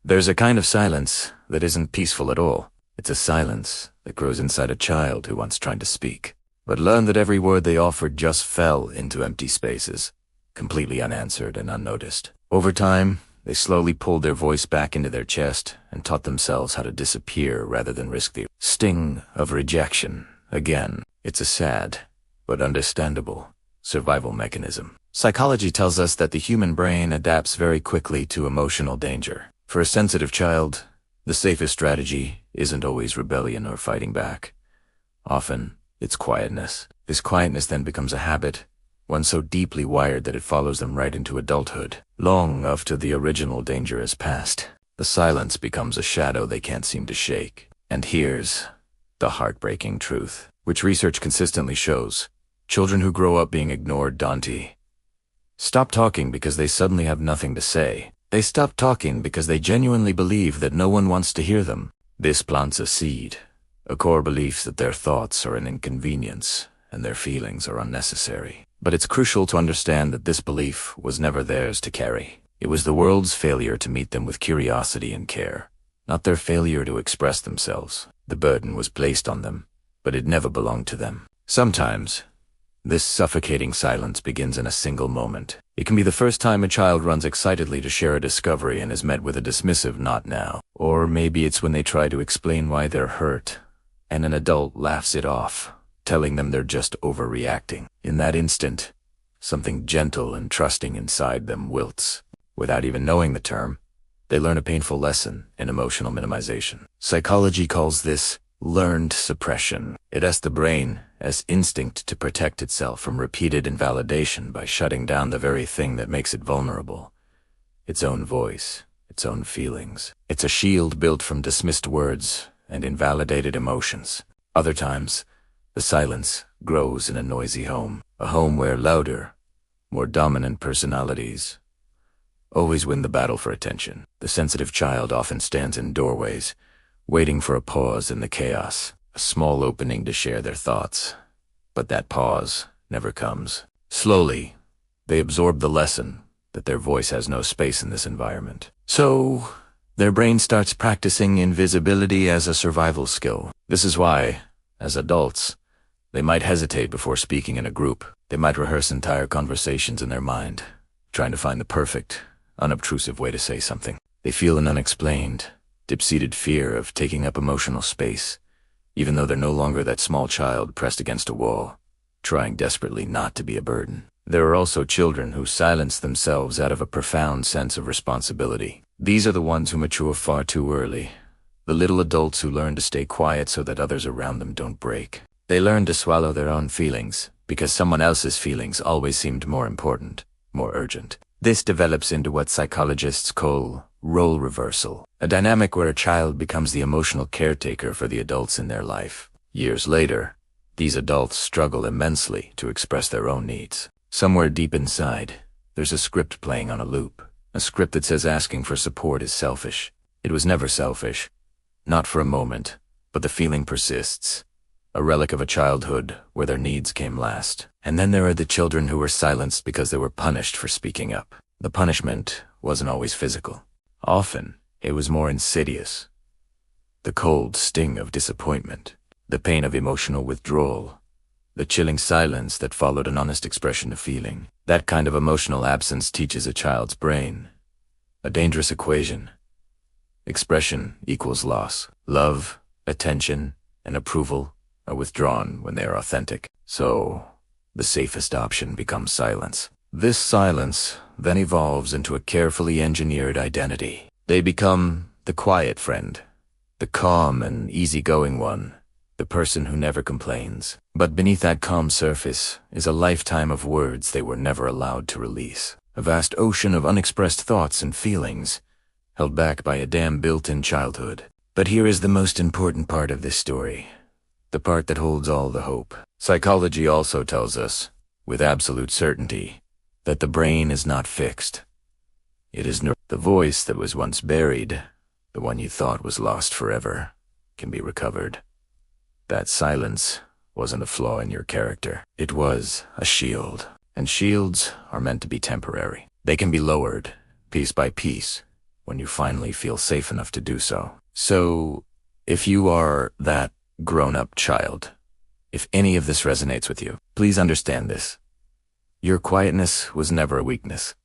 There's a kind of silence that isn't peaceful at all. It's a silence that grows inside a child who once tried to speak, but learned that every word they offered just fell into empty spaces, completely unanswered and unnoticed. Over time, they slowly pulled their voice back into their chest and taught themselves how to disappear rather than risk the sting of rejection. Again, it's a sad, but understandable, survival mechanism. Psychology tells us that the human brain adapts very quickly to emotional danger. For a sensitive child, the safest strategy isn't always rebellion or fighting back. Often, it's quietness. This quietness then becomes a habit, one so deeply wired that it follows them right into adulthood. Long after the original danger has passed, the silence becomes a shadow they can't seem to shake. And here's the heartbreaking truth, which research consistently shows. Children who grow up being ignored don't stop talking because they suddenly have nothing to say. They stop talking because they genuinely believe that no one wants to hear them. This plants a seed, a core belief that their thoughts are an inconvenience and their feelings are unnecessary. But it's crucial to understand that this belief was never theirs to carry. It was the world's failure to meet them with curiosity and care, not their failure to express themselves. The burden was placed on them, but it never belonged to them. Sometimes, this suffocating silence begins in a single moment. It can be the first time a child runs excitedly to share a discovery and is met with a dismissive "not now." Or maybe it's when they try to explain why they're hurt, and an adult laughs it off, telling them they're just overreacting. In that instant, something gentle and trusting inside them wilts. Without even knowing the term, they learn a painful lesson in emotional minimization. Psychology calls this learned suppression. It asks the brain as instinct to protect itself from repeated invalidation by shutting down the very thing that makes it vulnerable. Its own voice, its own feelings. It's a shield built from dismissed words and invalidated emotions. Other times, the silence grows in a noisy home, a home where louder, more dominant personalities always win the battle for attention. The sensitive child often stands in doorways, waiting for a pause in the chaos, a small opening to share their thoughts. But that pause never comes. Slowly, they absorb the lesson that their voice has no space in this environment. So, their brain starts practicing invisibility as a survival skill. This is why, as adults, they might hesitate before speaking in a group. They might rehearse entire conversations in their mind, trying to find the perfect, unobtrusive way to say something. They feel an unexplained, deep-seated fear of taking up emotional space, even though they're no longer that small child pressed against a wall, trying desperately not to be a burden. There are also children who silence themselves out of a profound sense of responsibility. These are the ones who mature far too early, the little adults who learn to stay quiet so that others around them don't break. They learn to swallow their own feelings because someone else's feelings always seemed more important, more urgent. This develops into what psychologists call role reversal, a dynamic where a child becomes the emotional caretaker for the adults in their life. Years later, these adults struggle immensely to express their own needs. Somewhere deep inside, there's a script playing on a loop, a script that says asking for support is selfish. It was never selfish, not for a moment, but the feeling persists, a relic of a childhood where their needs came last. And then there are the children who were silenced because they were punished for speaking up. The punishment wasn't always physical. Often, it was more insidious. The cold sting of disappointment, the pain of emotional withdrawal, the chilling silence that followed an honest expression of feeling. That kind of emotional absence teaches a child's brain a dangerous equation. Expression equals loss. Love, attention, and approval are withdrawn when they are authentic. So, the safest option becomes silence. This silence then evolves into a carefully engineered identity. They become the quiet friend, the calm and easygoing one, the person who never complains. But beneath that calm surface is a lifetime of words they were never allowed to release. A vast ocean of unexpressed thoughts and feelings, held back by a dam built in childhood. But here is the most important part of this story, the part that holds all the hope. Psychology also tells us, with absolute certainty, that the brain is not fixed. It is the voice that was once buried, the one you thought was lost forever, can be recovered. That silence wasn't a flaw in your character. It was a shield. And shields are meant to be temporary. They can be lowered, piece by piece, when you finally feel safe enough to do so. So, if you are that grown-up child, if any of this resonates with you, please understand this. Your quietness was never a weakness.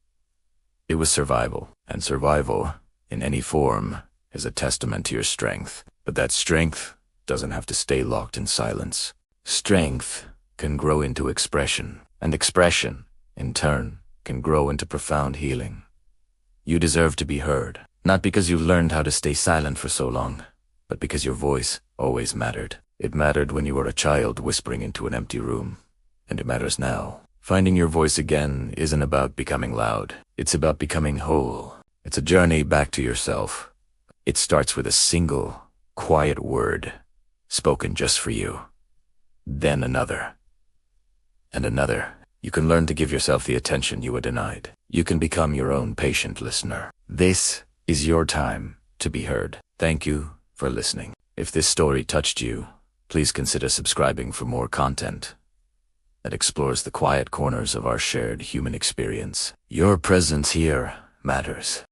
It was survival, and survival, in any form, is a testament to your strength. But that strength doesn't have to stay locked in silence. Strength can grow into expression, and expression, in turn, can grow into profound healing. You deserve to be heard, not because you've learned how to stay silent for so long, but because your voice always mattered. It mattered when you were a child whispering into an empty room, and it matters now. Finding your voice again isn't about becoming loud. It's about becoming whole. It's a journey back to yourself. It starts with a single, quiet word, spoken just for you. Then another. And another. You can learn to give yourself the attention you were denied. You can become your own patient listener. This is your time to be heard. Thank you for listening. If this story touched you, please consider subscribing for more content that explores the quiet corners of our shared human experience. Your presence here matters.